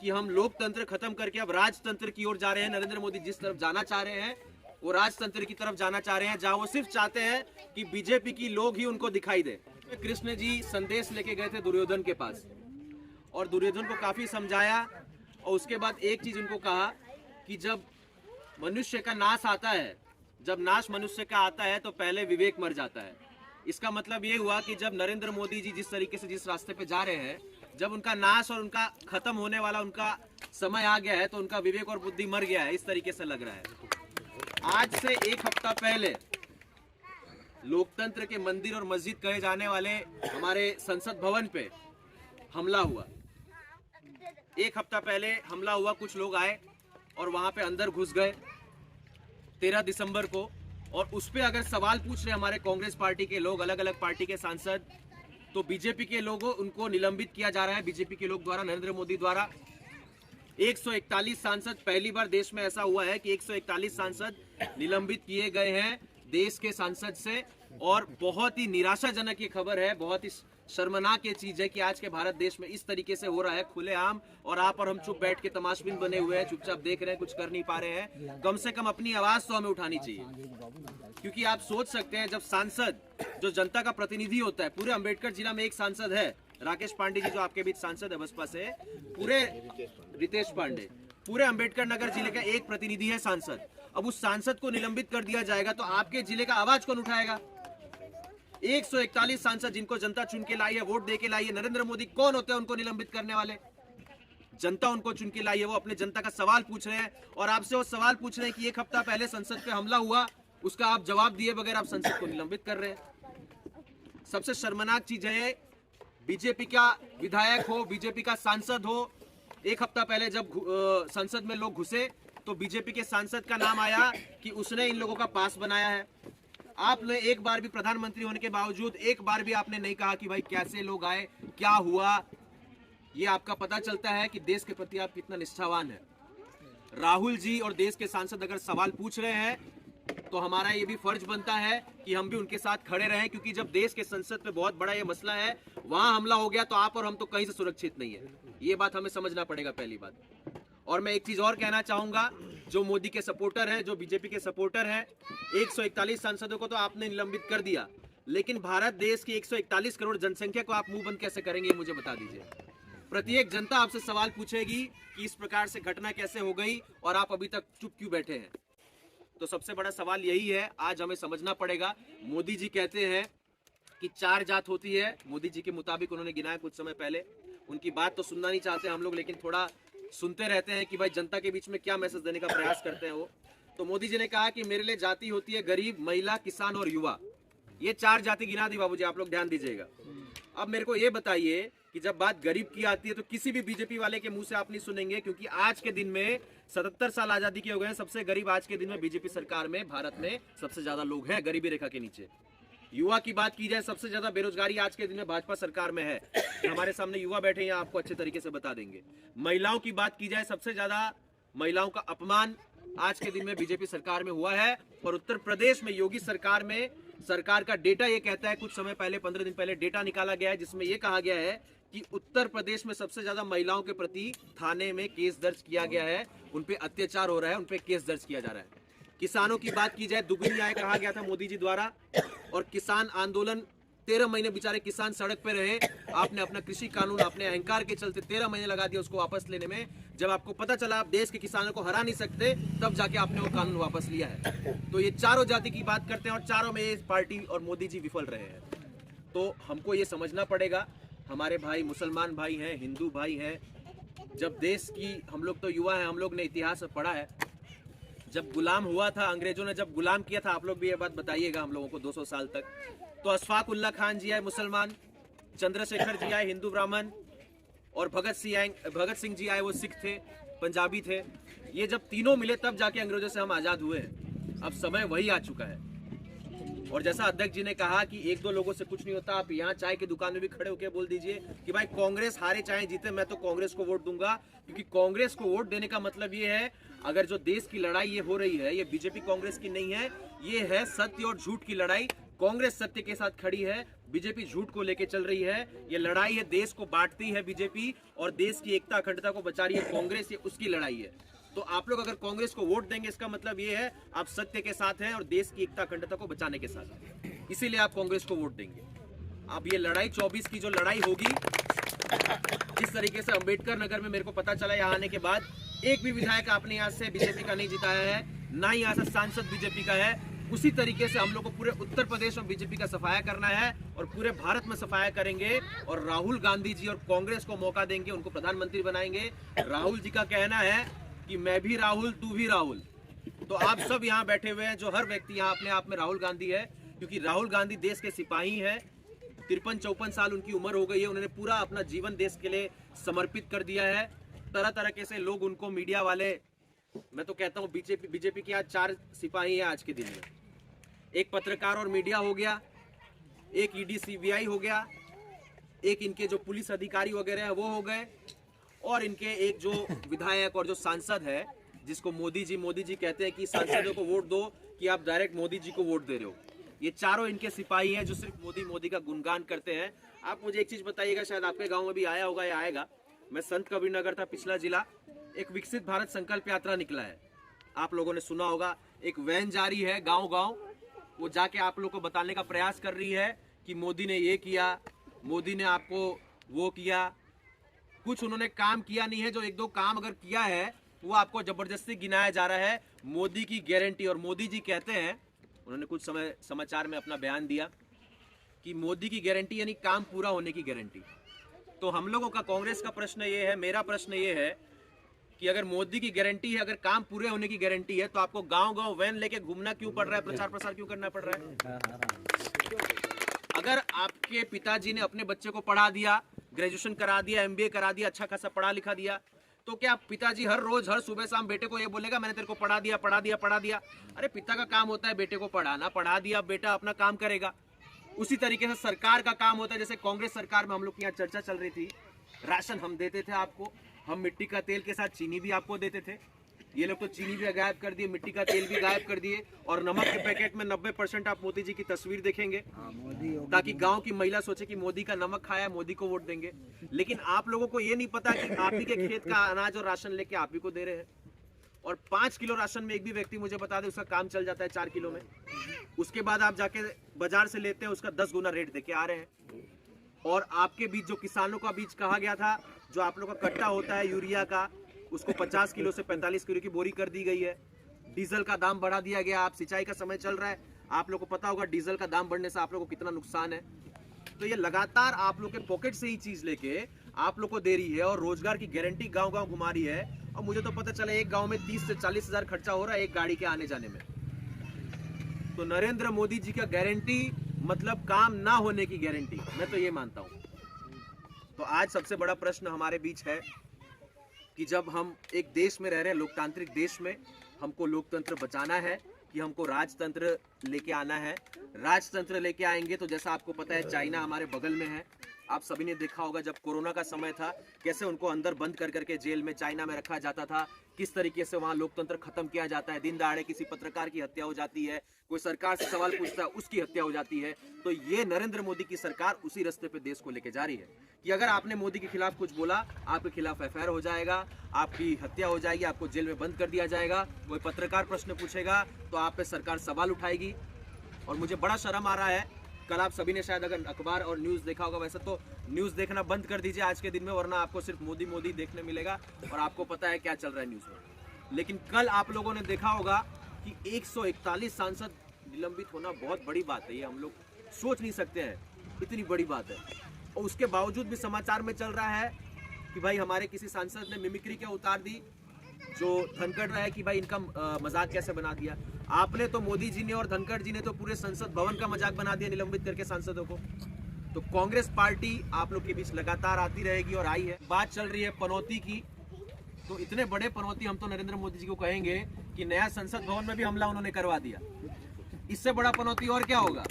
कि हम लोकतंत्र खत्म करके अब राजतंत्र की ओर जा रहे हैं। नरेंद्र मोदी जिस तरफ जाना चाह रहे हैं वो राजतंत्र की तरफ जाना चाह रहे हैं, जहां वो सिर्फ चाहते हैं कि बीजेपी की लोग ही उनको दिखाई दे। कृष्ण जी संदेश लेके गए थे दुर्योधन के पास और दुर्योधन को काफी समझाया और उसके बाद एक चीज उनको कहा कि जब मनुष्य का नाश आता है, जब नाश मनुष्य का आता है तो पहले विवेक मर जाता है। इसका मतलब ये हुआ कि जब नरेंद्र मोदी जी जिस तरीके से जिस रास्ते पे जा रहे हैं, जब उनका नाश और उनका खत्म होने वाला उनका समय आ गया है तो उनका विवेक और बुद्धि मर गया है, इस तरीके से लग रहा है। आज से एक हफ्ता पहले लोकतंत्र के मंदिर और मस्जिद कहे जाने वाले हमारे संसद भवन पे हमला हुआ। एक हफ्ता पहले हमला हुआ, कुछ लोग आए और वहां पे अंदर घुस गए 13 दिसंबर को, और उस पे अगर सवाल पूछ रहे हमारे कांग्रेस पार्टी के लोग, अलग अलग पार्टी के सांसद, तो बीजेपी के लोगों उनको निलंबित किया जा रहा है बीजेपी के लोग द्वारा, नरेंद्र मोदी द्वारा। 141 सांसद, पहली बार देश में ऐसा हुआ है कि 141 सांसद निलंबित किए गए हैं देश के सांसद से। और बहुत ही निराशाजनक ये खबर है, बहुत ही शर्मनाक ये चीज है कि आज के भारत देश में इस तरीके से हो रहा है खुलेआम, और आप और हम चुप बैठ के तमाशबीन बने हुए हैं, चुपचाप देख रहे हैं, कुछ कर नहीं पा रहे हैं। कम से कम अपनी आवाज तो हमें उठानी चाहिए, क्योंकि आप सोच सकते हैं जब सांसद जो जनता का प्रतिनिधि होता है, पूरे अंबेडकर जिला में एक सांसद है, राकेश पांडे जी जो आपके बीच सांसद है बसपा से, पूरे रितेश पांडे, पूरे अंबेडकर नगर जिले का एक प्रतिनिधि है सांसद। अब उस सांसद को निलंबित कर दिया जाएगा तो आपके जिले का आवाज कौन उठाएगा? 141 सांसद जिनको जनता चुन के लाई है, वोट दे के लाई है। नरेंद्र मोदी कौन होते हैं उनको निलंबित करने वाले? जनता उनको चुन के लाई है, वो अपने जनता का सवाल पूछ रहे हैं और आपसे वो सवाल पूछ रहे हैं कि एक हफ्ता पहले संसद पे हमला हुआ, उसका आप जवाब दिए बगैर आप संसद को निलंबित कर रहे हैं। सबसे शर्मनाक चीज है, बीजेपी का विधायक हो, बीजेपी का सांसद हो, एक हफ्ता पहले जब संसद में लोग घुसे तो बीजेपी के सांसद का नाम आया कि उसने इन लोगों का पास बनाया है। आपने एक बार भी, प्रधानमंत्री होने के बावजूद एक बार भी आपने नहीं कहा कि भाई कैसे लोग आए, क्या हुआ। ये आपका पता चलता है कि देश के प्रति आप कितना निष्ठावान है। राहुल जी और देश के सांसद अगर सवाल पूछ रहे हैं तो हमारा ये भी फर्ज बनता है कि हम भी उनके साथ खड़े रहें, क्योंकि जब देश के संसद पे बहुत बड़ा ये मसला है, वहां हमला हो गया तो आप और हम तो कहीं से सुरक्षित नहीं है। ये बात हमें समझना पड़ेगा, पहली बात। और मैं एक चीज और कहना चाहूंगा, जो मोदी के सपोर्टर हैं, जो बीजेपी के सपोर्टर हैं, 141 सांसदों को तो आपने निलंबित कर दिया, लेकिन भारत देश की 141 करोड़ जनसंख्या को आप मुंह बंद कैसे करेंगे, मुझे बता दीजिए। प्रत्येक जनता आपसे सवाल पूछेगी कि इस प्रकार से घटना कैसे हो गई और आप अभी तक चुप क्यों बैठे हैं। तो सबसे बड़ा सवाल यही है, आज हमें समझना पड़ेगा। मोदी जी कहते हैं कि 4 जात होती है, मोदी जी के मुताबिक उन्होंने गिनाया कुछ समय पहले। उनकी बात तो सुनना नहीं चाहते हम लोग, लेकिन थोड़ा सुनते रहते हैं कि भाई जनता के बीच में क्या मैसेज देने का प्रयास करते हैं वो। तो मोदी जी ने कहा कि मेरे लिए जाति होती है गरीब, महिला, किसान और युवा। ये 4 जाति गिना दी बाबूजी, आप लोग ध्यान दीजिएगा। अब मेरे को ये बताइए कि जब बात गरीब की आती है तो किसी भी बीजेपी वाले के मुंह से आप नहीं सुनेंगे, क्योंकि आज के दिन में 77 साल आजादी के हो गए हैं, सबसे गरीब आज के दिन में बीजेपी सरकार में भारत में सबसे ज्यादा लोग हैं गरीबी रेखा के नीचे। युवा की बात की जाए, सबसे ज्यादा बेरोजगारी आज के दिन में भाजपा सरकार में है। हमारे सामने युवा बैठे हैं, आपको अच्छे तरीके से बता देंगे। महिलाओं की बात की जाए, सबसे ज्यादा महिलाओं का अपमान आज के दिन में बीजेपी सरकार में हुआ है। और उत्तर प्रदेश में योगी सरकार में, सरकार का डेटा ये कहता है, कुछ समय पहले 15 दिन पहले डेटा निकाला गया है जिसमें यह कहा गया है कि उत्तर प्रदेश में सबसे ज्यादा महिलाओं के प्रति थाने में केस दर्ज किया गया है, उन पे अत्याचार हो रहा है, उन पे केस दर्ज किया जा रहा है। किसानों की बात की जाए, दुगनी आय कहा गया था मोदी जी द्वारा, और किसान आंदोलन 13 महीने बेचारे किसान सड़क पे रहे। आपने अपना कृषि कानून अपने अहंकार के चलते 13 महीने लगा दिया उसको वापस लेने में। जब आपको पता चला आप देश के किसानों को हरा नहीं सकते, तब जाके आपने वो कानून वापस लिया है। तो ये चारों जाति की बात करते हैं और चारों में ये पार्टी और मोदी जी विफल रहे हैं। तो हमको ये समझना पड़ेगा, हमारे भाई मुसलमान भाई हैं, हिंदू भाई हैं, जब देश की, हम लोग तो युवा हैं, हम लोग ने इतिहास पढ़ा है, जब गुलाम हुआ था, अंग्रेजों ने जब गुलाम किया था, आप लोग भी ये बात बताइएगा हम लोगों को 200 साल तक, तो अशफाक उल्ला खान जी आए मुसलमान, चंद्रशेखर जी आए हिंदू ब्राह्मण, और भगत सिंह जी आए वो सिख थे, पंजाबी थे। ये जब तीनों मिले तब जाके अंग्रेजों से हम आजाद हुए हैं। अब समय वही आ चुका है। और जैसा अध्यक्ष जी ने कहा कि 1-2 लोगों से कुछ नहीं होता, आप यहाँ चाय की दुकान में भी खड़े होकर बोल दीजिए कि भाई कांग्रेस हारे चाहे जीते, मैं तो कांग्रेस को वोट दूंगा। क्योंकि कांग्रेस को वोट देने का मतलब ये है, अगर जो देश की लड़ाई ये हो रही है, ये बीजेपी कांग्रेस की नहीं है, ये है सत्य और झूठ की लड़ाई। कांग्रेस सत्य के साथ खड़ी है, बीजेपी झूठ को लेके चल रही है। ये लड़ाई है, देश को बांटती है बीजेपी, और देश की एकता अखंडता को बचा रही है कांग्रेस, ये उसकी लड़ाई है। तो आप लोग अगर कांग्रेस को वोट देंगे, इसका मतलब ये है आप सत्य के साथ हैं और देश की एकता अखंडता को बचाने के साथ हैं, इसीलिए आप कांग्रेस को वोट देंगे। अब ये लड़ाई 24 की जो लड़ाई होगी, जिस तरीके से अंबेडकर नगर में मेरे को पता चला यहाँ आने के बाद, एक भी विधायक आपने यहाँ से बीजेपी का नहीं जिताया है, ना ही यहाँ से सांसद बीजेपी का है। उसी तरीके से हम लोग को पूरे उत्तर प्रदेश में बीजेपी का सफाया करना है और पूरे भारत में सफाया करेंगे, और राहुल गांधी जी और कांग्रेस को मौका देंगे, उनको प्रधानमंत्री बनाएंगे। राहुल जी का कहना है कि मैं भी राहुल, तू भी राहुल। तो आप सब यहाँ बैठे हुए हैं, जो हर व्यक्ति यहाँ अपने आप में राहुल गांधी है, क्योंकि राहुल गांधी देश के सिपाही है। 53-54 साल उनकी उम्र हो गई है, उन्होंने पूरा अपना जीवन देश के लिए समर्पित कर दिया है। तरह तरह के से लोग उनको, मीडिया वाले, मैं तो कहता हूँ बीजेपी के आज 4 सिपाही है आज के दिन में। एक पत्रकार और मीडिया हो गया, एक ईडी सीबीआई हो गया, एक इनके जो पुलिस अधिकारी वगैरह है वो हो गए, और इनके एक जो विधायक और जो सांसद है, जिसको मोदी जी कहते हैं कि सांसदों को वोट दो कि आप डायरेक्ट मोदी जी को वोट दे रहे हो। ये चारों इनके सिपाही हैं जो सिर्फ मोदी का गुणगान करते हैं। आप मुझे एक चीज बताइएगा, शायद आपके गांव में भी आया होगा या आएगा, मैं संत कबीर नगर था पिछला जिला, एक विकसित भारत संकल्प यात्रा निकला है, आप लोगों ने सुना होगा। एक वैन जारी है गांव गांव, वो जाके आप लोग को बताने का प्रयास कर रही है कि मोदी ने ये किया, मोदी ने आपको वो किया। कुछ उन्होंने काम किया नहीं है, जो 1-2 काम अगर किया है वो आपको जबरदस्ती गिनाया जा रहा है मोदी की गारंटी। और मोदी जी कहते हैं, उन्होंने कुछ समय समाचार में अपना बयान दिया कि मोदी की गारंटी यानी काम पूरा होने की गारंटी। तो हम लोगों का, कांग्रेस का प्रश्न ये है, मेरा प्रश्न ये है कि अगर मोदी की गारंटी है, अगर काम पूरे होने की गारंटी है, तो आपको गांव गांव वैन लेके घूमना क्यों पड़ रहा है, प्रचार प्रसार क्यों करना पड़ रहा है? अगर आपके पिताजी ने अपने बच्चे को पढ़ा दिया, ग्रेजुएशन करा दिया, MBA करा दिया, अच्छा खासा पढ़ा लिखा दिया, तो क्या पिताजी हर रोज हर सुबह शाम बेटे को ये बोलेगा मैंने तेरे को पढ़ा दिया पढ़ा दिया पढ़ा दिया? अरे पिता का काम होता है बेटे को पढ़ाना, पढ़ा दिया, बेटा अपना काम करेगा। उसी तरीके से सरकार का काम होता है, जैसे कांग्रेस सरकार में हम लोग की यहाँ चर्चा चल रही थी, राशन हम देते थे आपको, हम मिट्टी का तेल के साथ चीनी भी आपको देते थे। ये लोग तो चीनी भी गायब कर दिए, मिट्टी का तेल भी गायब कर दिए, और नमक के पैकेट में 90% आप मोदी जी की तस्वीर देखेंगे, ताकि गांव की महिला सोचे कि मोदी का नमक खाया, मोदी को वोट देंगे। लेकिन आप लोगों को ये नहीं पता कि आप ही के खेत का अनाज और राशन लेके आप ही को दे रहे हैं, और 5 किलो राशन में एक भी व्यक्ति मुझे बता दे उसका काम चल जाता है 4 किलो में। उसके बाद आप जाके बाजार से लेते हैं, उसका 10 गुना रेट देके आ रहे हैं। और आपके बीच जो किसानों का बीज कहा गया था, जो आप लोग का कट्टा होता है यूरिया का, उसको 50 किलो से 45 किलो की बोरी कर दी गई है। डीजल का दाम बढ़ा दिया गया। आप सिंचाई का समय चल रहा है, आप लोग को पता होगा डीजल का दाम बढ़ने से आप लोग को कितना नुकसान है। तो ये लगातार आप लोग के पॉकेट से ही चीज लेके आप लोग को दे रही है, और रोजगार की गारंटी गांव गांव घुमा रही है। और मुझे तो पता चला एक गांव में 30 से 40 हजार खर्चा हो रहा है एक गाड़ी के आने जाने में। तो नरेंद्र मोदी जी का गारंटी मतलब काम ना होने की गारंटी, मैं तो ये मानता हूं। तो आज सबसे बड़ा प्रश्न हमारे बीच है कि जब हम एक देश में रह रहे हैं, लोकतांत्रिक देश में, हमको लोकतंत्र बचाना है कि हमको राजतंत्र लेके आना है। राजतंत्र लेके आएंगे तो जैसा आपको पता है चाइना हमारे बगल में है। आप सभी ने देखा होगा जब कोरोना का समय था, कैसे उनको अंदर बंद कर करके जेल में चाइना में रखा जाता था, किस तरीके से वहाँ लोकतंत्र खत्म किया जाता है। दिन दहाड़े किसी पत्रकार की हत्या हो जाती है, कोई सरकार से सवाल पूछता है, उसकी हत्या हो जाती है। तो ये नरेंद्र मोदी की सरकार उसी रास्ते पे देश को लेके जा रही है कि अगर आपने मोदी के खिलाफ कुछ बोला, आपके खिलाफ FIR हो जाएगा, आपकी हत्या हो जाएगी, आपको जेल में बंद कर दिया जाएगा। कोई पत्रकार प्रश्न पूछेगा तो आप पे सरकार सवाल उठाएगी। और मुझे बड़ा शर्म आ रहा है, कल आप सभी ने शायद अगर अखबार और न्यूज़ देखा होगा, वैसे तो न्यूज़ देखना बंद कर दीजिए आज के दिन में, वरना आपको सिर्फ मोदी मोदी देखने मिलेगा और आपको पता है क्या चल रहा है न्यूज़ में। लेकिन कल आप लोगों ने देखा होगा कि 141 सांसद निलंबित होना बहुत बड़ी बात है। ये हम लोग सोच नहीं सकते हैं, इतनी बड़ी बात है। और उसके बावजूद भी समाचार में चल रहा है कि भाई हमारे किसी सांसद ने मिमिक्री क्या उतार दी, जो धनखड़ रहा है कि भाई इनका मजाक कैसे बना दिया। आपने तो, मोदी जी ने और धनखड़ जी ने तो पूरे संसद भवन का मजाक बना दिया निलंबित करके सांसदों को। तो कांग्रेस पार्टी आप लोग के बीच लगातार आती रहेगी और आई है। बात चल रही है पनौती की, तो इतने बड़े पनौती हम तो नरेंद्र मोदी जी को कहेंगे कि नया संसद भवन में भी हमला उन्होंने करवा दिया। इससे बड़ा पनौती और क्या होगा।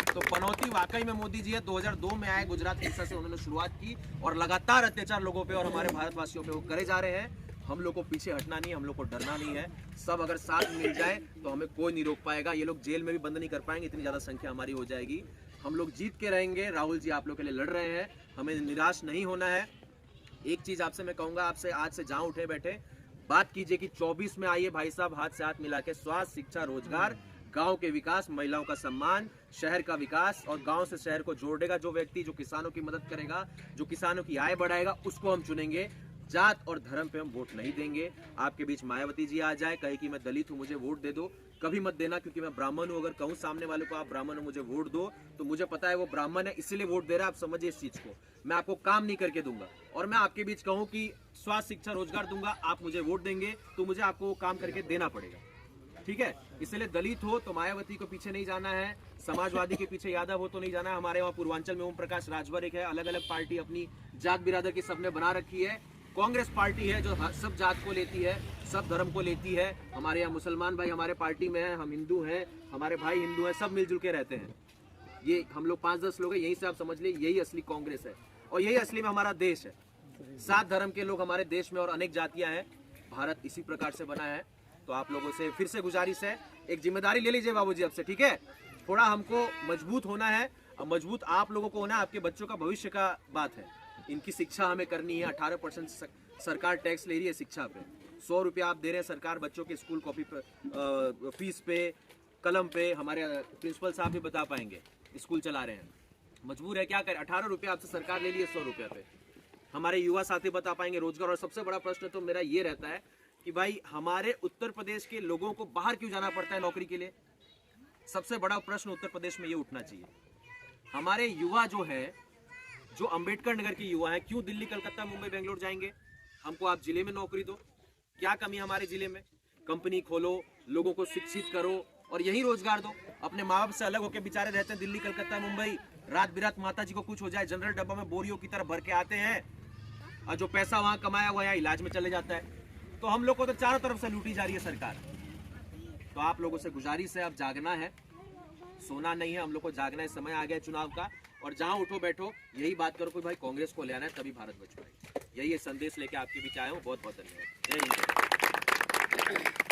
तो पनौती वाकई में मोदी जी है। 2002 में आए, गुजरात हिंसा से उन्होंने शुरुआत की और लगातार अत्याचार लोगों पे और हमारे भारतवासियों पे वो करे जा रहे हैं। हम लोग को पीछे हटना नहीं है, हम लोग को डरना नहीं है। सब अगर साथ मिल जाए तो हमें कोई नहीं रोक पाएगा। ये लोग जेल में भी बंद नहीं कर पाएंगे, इतनी ज़्यादा संख्या हमारी हो जाएगी। हम लोग जीत के रहेंगे। राहुल जी आप लोग के लिए लड़ रहे हैं, हमें निराश नहीं होना है। एक चीज़ आपसे मैं कहूँगा, आपसे आज से जहाँ उठे बैठे बात कीजिए कि 24 में आइए भाई साहब, हाथ से हाथ मिला के स्वास्थ्य, शिक्षा, रोजगार, गांव के विकास, महिलाओं का सम्मान, शहर का विकास और गांव से शहर को जोड़ेगा जो व्यक्ति, जो किसानों की मदद करेगा, जो किसानों की आय बढ़ाएगा, उसको हम चुनेंगे। जात और धर्म पे हम वोट नहीं देंगे। आपके बीच मायावती जी आ जाए, कहे कि मैं दलित हूँ मुझे वोट दे दो, कभी मत देना, क्योंकि मैं ब्राह्मण हूँ। अगर कहूँ सामने वाले को आप ब्राह्मण हो मुझे वोट दो, तो मुझे पता है वो ब्राह्मण है इसीलिए वोट दे रहा है। आप समझिए इस चीज को। मैं आपको काम नहीं करके दूंगा। और मैं आपके बीच कहूँ कि स्वास्थ्य, शिक्षा, रोजगार दूंगा, आप मुझे वोट देंगे तो मुझे आपको काम करके देना पड़ेगा। ठीक है, इसलिए दलित हो तो मायावती को पीछे नहीं जाना है, समाजवादी के पीछे यादव हो तो नहीं जाना है। हमारे वहाँ पूर्वांचल में ओम प्रकाश राजभर एक है, अलग अलग पार्टी अपनी जात बिरादर की सबने बना रखी है। कांग्रेस पार्टी है जो सब जात को लेती है, सब धर्म को लेती है। हमारे यहाँ मुसलमान भाई हमारे पार्टी में है, हम हिंदू हैं, हमारे भाई हिंदू हैं, सब मिलजुल के रहते हैं। ये हम लोग 5-10 लोग हैं, यही से आप समझ लीजिए यही असली कांग्रेस है और यही असली में हमारा देश है। 7 धर्म के लोग हमारे देश में और अनेक जातियां हैं। भारत इसी प्रकार से बना है। तो आप लोगों से फिर से गुजारिश है, एक जिम्मेदारी ले लीजिए बाबूजी अब से, ठीक है। थोड़ा हमको मजबूत होना है और मजबूत आप लोगों को होना है। आपके बच्चों का भविष्य का बात है, इनकी शिक्षा हमें करनी है। 18% सरकार टैक्स ले रही है शिक्षा पे। 100 रुपया आप दे रहे हैं सरकार बच्चों के स्कूल कॉपी पे, फीस पे, कलम पे। हमारे प्रिंसिपल साहब भी बता पाएंगे, स्कूल चला रहे हैं, मजबूर है क्या करें। 18 रुपया आपसे सरकार ले लिए 100 रुपया पे। हमारे युवा साथी बता पाएंगे रोजगार। और सबसे बड़ा प्रश्न तो मेरा ये रहता है कि भाई हमारे उत्तर प्रदेश के लोगों को बाहर क्यों जाना पड़ता है नौकरी के लिए। सबसे बड़ा प्रश्न उत्तर प्रदेश में ये उठना चाहिए। हमारे युवा जो है, जो अंबेडकर नगर के युवा है, क्यों दिल्ली, कलकत्ता, मुंबई, बेंगलोर जाएंगे। हमको आप जिले में नौकरी दो। क्या कमी है हमारे जिले में? कंपनी खोलो, लोगों को शिक्षित करो और यही रोजगार दो। अपने माँ बाप से अलग होकर बेचारे रहते हैं दिल्ली, कलकत्ता, मुंबई। रात बिरात माता जी को कुछ हो जाए, जनरल डब्बा में बोरियों की तरह भर के आते हैं और जो पैसा वहां कमाया हुआ यहाँ इलाज में चले जाता है। तो हम लोग को तो चारों तरफ से लूटी जा रही है सरकार। तो आप लोगों से गुजारिश है, अब जागना है, सोना नहीं है। हम लोग को जागना है, समय आ गया चुनाव का। और जहां उठो बैठो यही बात करो कि भाई कांग्रेस को ले आना है, तभी भारत बच पाएगी। यही संदेश लेके आपके बीच आया हूँ। बहुत बहुत धन्यवाद। जय हिंद।